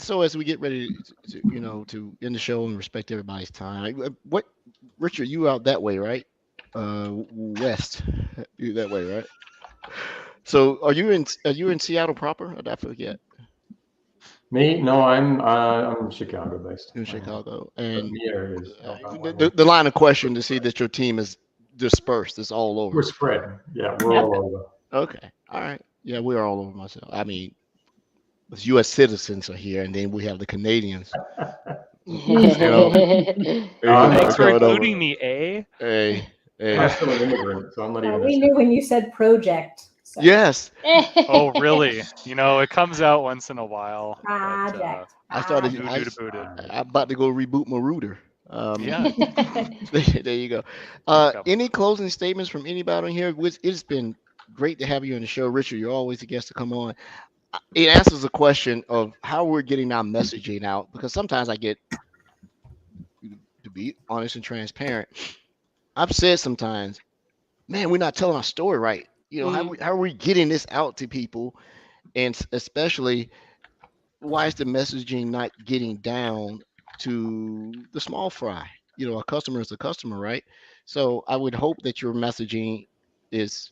so as we get ready to end the show and respect everybody's time, what, Richard, you out that way, right? West, you that way, right? So are you in Seattle proper? Or did I forget? Me? No, I'm Chicago based. In Chicago, and Mia is the line of question to see that your team is dispersed. It's all over. We're spread. Yeah, we're all over. Okay, all right. Yeah, we're all over myself. I mean, the U.S. citizens are here, and then we have the Canadians. Thanks for including me, eh? Hey. I'm still an immigrant, so I'm not even. We knew when you said project. So. Yes. Oh, really? It comes out once in a while. Project. I started. I'm about to go reboot my router. Yeah. There you go. Any closing statements from anybody on here? It's been great to have you on the show, Richard. You're always a guest to come on. It answers the question of how we're getting our messaging out, because sometimes I get, to be honest and transparent, I've said sometimes, man, we're not telling our story right. How are we getting this out to people? And especially, why is the messaging not getting down to the small fry? A customer is a customer, right? So I would hope that your messaging is,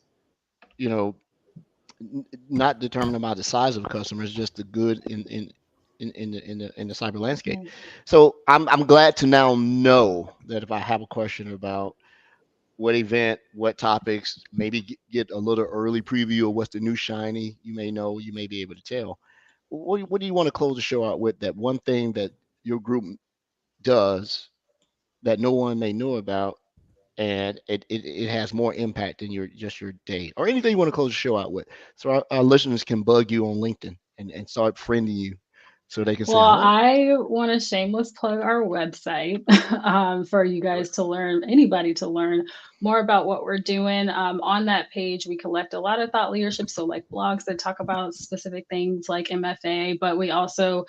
not determined by the size of the customer, it's just the good in the cyber landscape. So I'm glad to now know that if I have a question about what event, what topics, maybe get a little early preview of what's the new shiny, you may be able to tell. What do you want to close the show out with? That one thing that your group does that no one may know about, and it has more impact than your day, or anything you want to close the show out with, so our listeners can bug you on LinkedIn and start friending you, so they can say, I want to shameless plug our website for you guys to learn, anybody to learn more about what we're doing. On that page, we collect a lot of thought leadership. So like blogs that talk about specific things like MFA, but we also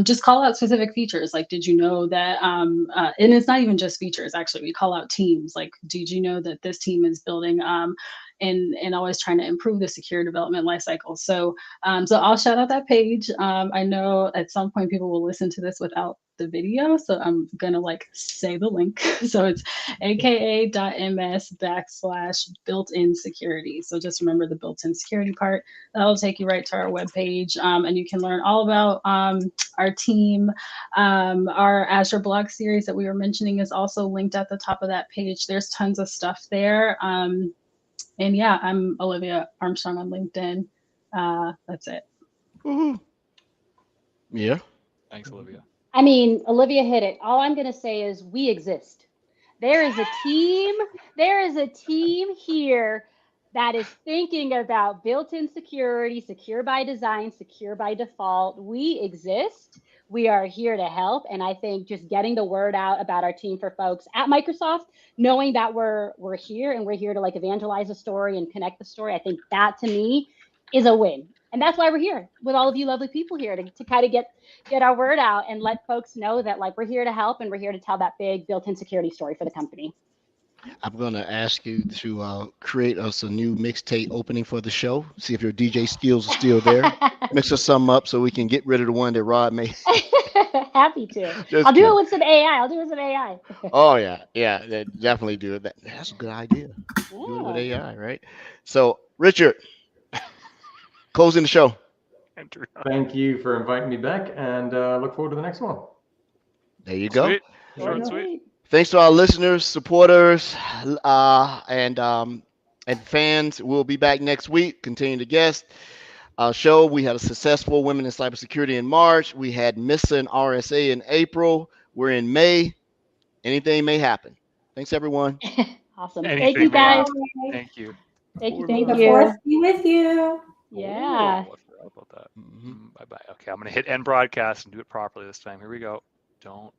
just call out specific features. Like, did you know that, and it's not even just features, actually, we call out teams. Like, did you know that this team is building and always trying to improve the secure development lifecycle. So I'll shout out that page. I know at some point people will listen to this without the video, so I'm gonna say the link. So it's aka.ms/built-in security. So just remember the built-in security part. That'll take you right to our webpage, and you can learn all about our team. Our Azure blog series that we were mentioning is also linked at the top of that page. There's tons of stuff there. And yeah, I'm Olivia Armstrong on LinkedIn. That's it. Mm-hmm. Yeah. Thanks, Olivia. I mean, Olivia hit it. All I'm going to say is we exist. There is a team. There is a team here that is thinking about built-in security, secure by design, secure by default. We exist. We are here to help. And I think just getting the word out about our team for folks at Microsoft, knowing that we're here and we're here to evangelize the story and connect the story, I think that to me is a win. And that's why we're here with all of you lovely people here to kind of get our word out and let folks know that like we're here to help and we're here to tell that big built-in security story for the company. I'm going to ask you to create us a new mixtape opening for the show. See if your DJ skills are still there. Mix us some up so we can get rid of the one that Rod made. Happy to. Just I'll do kidding. it with some AI. I'll do it with some AI. Oh yeah, definitely do it. That's a good idea. Do it with Yeah. AI, right? So, Richard, closing the show. Andrew. Thank you for inviting me back, and look forward to the next one. There you go. Sweet. There Short you and go. sweet. Thanks to our listeners, supporters, and fans. We'll be back next week. Continue to guest. Our show. We had a successful Women in Cybersecurity in March. We had MISA and RSA in April. We're in May. Anything may happen. Thanks, everyone. Awesome. Anything Thank you may guys. happen. Thank you. Thank you. May Thank the you. fourth be with you. Yeah. Oh, I forgot about that. Mhm. Bye bye. Okay, I'm gonna hit end broadcast and do it properly this time. Here we go. Don't